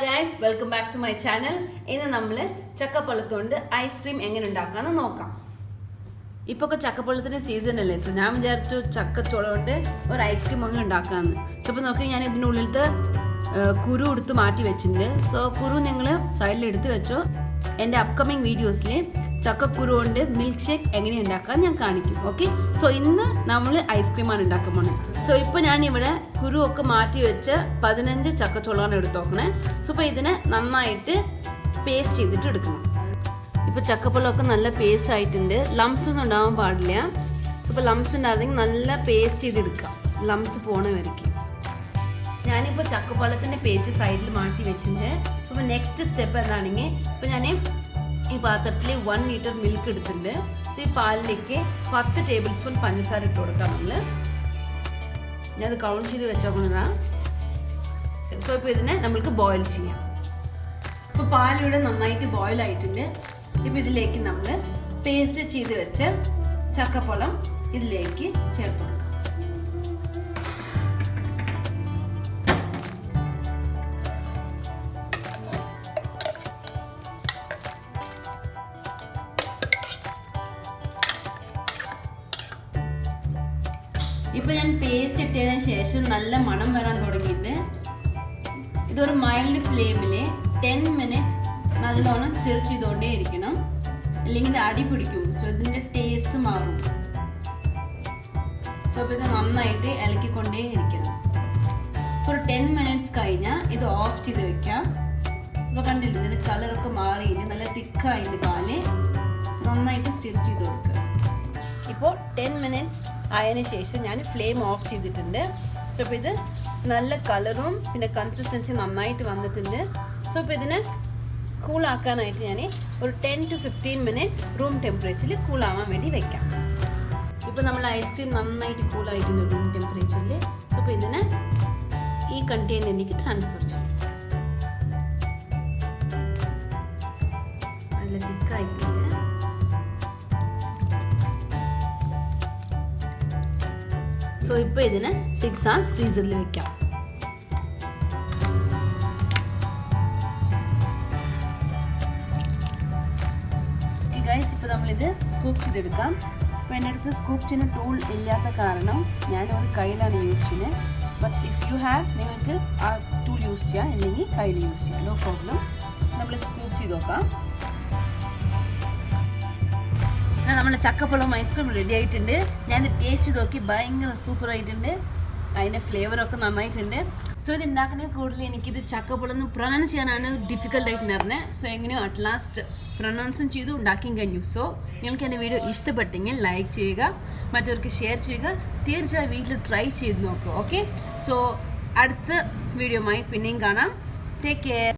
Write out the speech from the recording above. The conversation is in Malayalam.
guys, welcome back to my channel. ഇന്ന് നമ്മൾ ചക്കപ്പഴത്തോണ്ട് ഐസ്ക്രീം എങ്ങനെ ഉണ്ടാക്കാമെന്ന് നോക്കാം. ഇപ്പോൾ ചക്കപ്പഴത്തിന്റെ സീസൺ അല്ലേ, സോ ഞാൻ വിചാരിച്ചു ചക്കച്ചോള കൊണ്ട് ഒരു ഐസ്ക്രീം അങ്ങ് ഉണ്ടാക്കാമെന്ന്. അപ്പോൾ നോക്കി ഞാൻ ഇതിനുള്ളിലത്തെ കുരു എടുത്ത് മാറ്റി വെച്ചിട്ടുണ്ട്. സോ കുരു നിങ്ങൾ സൈഡിൽ എടുത്ത് വെച്ചോ. എൻ്റെ അപ്കമിങ് വീഡിയോസിൽ ചക്കക്കുരു കൊണ്ട് മിൽക്ക് ഷേക്ക് എങ്ങനെ ഉണ്ടാക്കാൻ ഞാൻ കാണിക്കും. ഓക്കെ, സോ ഇന്ന് നമ്മൾ ഐസ്ക്രീമാണ് ഉണ്ടാക്കാൻ പോകുന്നത്. സോ ഇപ്പോൾ ഞാനിവിടെ കുരു ഒക്കെ മാറ്റി വെച്ച് 15 ചക്കച്ചോളാണ് എടുത്ത് നോക്കണേ. സോ ഇപ്പോൾ ഇതിനെ നന്നായിട്ട് പേസ്റ്റ് ചെയ്തിട്ട് എടുക്കണം. ഇപ്പോൾ ചക്കപ്പഴമൊക്കെ നല്ല പേസ്റ്റ് ആയിട്ടുണ്ട്. ലംസ് ഒന്നും ഉണ്ടാവാൻ പാടില്ല. ഇപ്പോൾ ലംസ് ഉണ്ടായിരുന്നെങ്കിൽ നല്ല പേസ്റ്റ് ചെയ്തെടുക്കാം, ലംസ് പോണ വരയ്ക്ക്. ഞാനിപ്പോൾ ചക്കപ്പഴത്തിൻ്റെ പേസ്റ്റ് സൈഡിൽ മാറ്റി വെച്ചിട്ടുണ്ട്. അപ്പോൾ നെക്സ്റ്റ് സ്റ്റെപ്പ് എന്താണെങ്കിൽ ഇപ്പോൾ ഞാൻ ഈ പാത്രത്തിൽ 1 ലിറ്റർ മിൽക്ക് എടുത്തിട്ടുണ്ട്. സോ ഈ പാലിലേക്ക് 10 ടേബിൾ സ്പൂൺ പഞ്ചസാര ഇട്ട് കൊടുക്കാം. ഞാനത് കൗണ്ട് ചെയ്ത് വെച്ചോക്കുന്നതാണ്. സോ ഇപ്പോൾ ഇതിനെ നമ്മൾക്ക് ബോയിൽ ചെയ്യാം. ഇപ്പോൾ പാലിവിടെ നന്നായിട്ട് ബോയിൽ ആയിട്ടുണ്ട്. ഇപ്പോൾ ഇതിലേക്ക് നമ്മൾ പേസ്റ്റ് ചെയ്ത് വെച്ച് ചക്കപ്പഴം ഇതിലേക്ക് ചേർത്ത് കൊടുക്കാം. ഇപ്പോൾ ഞാൻ പേസ്റ്റ് ഇട്ടതിന് ശേഷം നല്ല മണം വരാൻ തുടങ്ങിയിട്ട് ഇതൊരു മൈൽഡ് ഫ്ലെയിമിൽ 10 മിനിറ്റ്സ് നല്ലോണം സ്റ്റിർ ചെയ്തുകൊണ്ടേ ഇരിക്കണം, അല്ലെങ്കിൽ ഇത് അടി പിടിക്കും. സോ ഇതിൻ്റെ ടേസ്റ്റ് മാറും. സോ ഇപ്പോൾ ഇത് നന്നായിട്ട് ഇളക്കിക്കൊണ്ടേ ഇരിക്കണം. ഒരു 10 മിനിറ്റ്സ് കഴിഞ്ഞാൽ ഇത് ഓഫ് ചെയ്ത് വെക്കാം. ഇപ്പോൾ കണ്ടില്ല, ഇതിൻ്റെ കളറൊക്കെ മാറിയിട്ട് നല്ല തിക്കായിട്ട് പാല് നന്നായിട്ട് സ്റ്റിർ ചെയ്ത് കൊടുക്കുക. ഇപ്പോൾ 10 മിനിറ്റ്സ് ആയതിനു ശേഷം ഞാൻ ഫ്ലെയിം ഓഫ് ചെയ്തിട്ടുണ്ട്. സോ ഇപ്പോൾ ഇത് നല്ല കളറും പിന്നെ കൺസിസ്റ്റൻസി നന്നായിട്ട് വന്നിട്ടുണ്ട്. സോ ഇപ്പോൾ ഇതിനെ കൂളാക്കാനായിട്ട് ഞാൻ ഒരു 10 to 15 മിനിറ്റ്സ് റൂം ടെമ്പറേച്ചറിൽ കൂളാവാൻ വേണ്ടി വെക്കാം. ഇപ്പോൾ നമ്മൾ ഐസ്ക്രീം നന്നായിട്ട് കൂളായിട്ടുണ്ട് റൂം ടെമ്പറേച്ചറിൽ. സോ ഇപ്പോൾ ഇതിനെ ഈ കണ്ടെയ്നറിലേക്ക് ട്രാൻസ്ഫർ ചെയ്യും. നല്ല തിക്കായിട്ടുണ്ട്. സോ ഇപ്പോൾ ഇതിന് 6 hours ഫ്രീസറിൽ വെക്കാം. ഗൈസ്, ഇപ്പോൾ നമ്മളിത് സ്കൂപ്പ് ചെയ്തെടുക്കാം. അപ്പോൾ എൻ്റെ അടുത്ത് സ്കൂപ്പ് ചെയ്യുന്ന ടൂൾ ഇല്ലാത്ത കാരണം ഞാൻ ഒരു കയ്യിലാണ് യൂസ് ചെയ്യുന്നത്. ബട്ട് ഇഫ് യു ഹാവ്, നിങ്ങൾക്ക് ആ ടൂൾ യൂസ് ചെയ്യാം, അല്ലെങ്കിൽ കയ്യിൽ യൂസ് ചെയ്യാം, നോ പ്രോബ്ലം. നമ്മളിത് സ്കൂപ്പ് ചെയ്ത് നോക്കാം. നമ്മൾ ചക്കപ്പഴം ഐസ്ക്രീം റെഡി ആയിട്ടുണ്ട്. ഞാനിത് ടേസ്റ്റ് ചെയ്ത് നോക്കി, ഭയങ്കര സൂപ്പർ ആയിട്ടുണ്ട്. അതിൻ്റെ ഫ്ലേവറൊക്കെ നന്നായിട്ടുണ്ട്. സോ ഇത് ഉണ്ടാക്കുന്ന കൂടുതൽ എനിക്കിത് ചക്കപ്പഴം പ്രൊനൗൺസ് ചെയ്യാനാണ് ഡിഫിക്കൽട്ടായിട്ടുണ്ടായിരുന്നത്. സോ എങ്ങനെയോ അറ്റ് ലാസ്റ്റ് പ്രൊനൗൺസും ചെയ്തു ഉണ്ടാക്കിയും കഴിഞ്ഞു. സോ നിങ്ങൾക്ക് എൻ്റെ വീഡിയോ ഇഷ്ടപ്പെട്ടെങ്കിൽ ലൈക്ക് ചെയ്യുക, മറ്റവർക്ക് ഷെയർ ചെയ്യുക, തീർച്ചയായും വീട്ടിൽ ട്രൈ ചെയ്ത് നോക്കുക. ഓക്കെ, സോ അടുത്ത വീഡിയോയുമായി പിന്നെയും കാണാം. Take care.